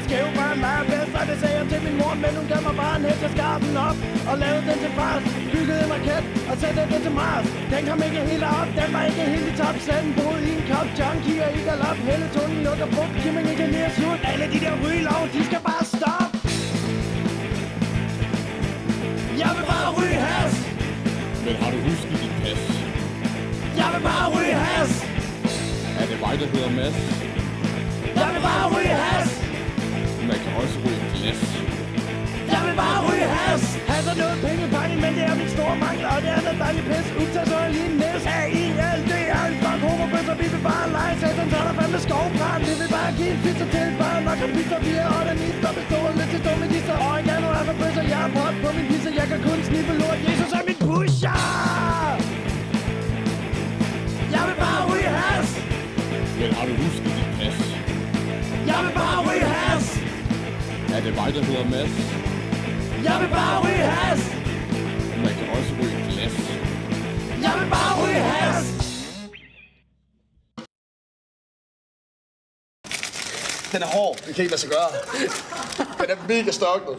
skæve fra en lejrfest. Og det sagde jeg til min mor, men hun gav mig bare en hest. Jeg skar den op og lavede den til fars. Byggede en raket og satte den til Mars. Den kom ikke helt op, den var ikke helt i top. Sanden boede i en kop, junkie og i galop. Helle tunden lukker brugt, Kimming ikke lige slut. Alle de der rygelov, de skal bare stoppe. Jeg vil bare ryge has. Men har du husket dit pas? Jeg vil bare ryge has. Er det mig, der hedder Mads? Jeg vil bare ryge has. Man kan også ryge glas. Jeg vil bare ryge has. Has er noget pengepakke, men det er min store mangel. Og det er noget dejligt pis. Upta så er lige en næs. A-I-L-D er en fuck homobøsser. Vi vil bare lege satan, så er der fandme skovbrand. Vi vil bare give en pizza til et barn. Og kan pizza 4 og den is, der består lidt til dumme disser. Oregano er for bøsser, jeg er pot på min pizza. Jeg kan kun sniffe lort. Jesus er min pusher. Jeg vil bare ryge has. Men har du husket dit pas? Jeg vil bare ryge has. Er det mig, der hedder Mads? Jeg vil bare ryge has. Man kan også ryge glas. Jeg vil bare ryge has. Den er hård. Den kan ikke lade sig gøre. Den er mega stokket.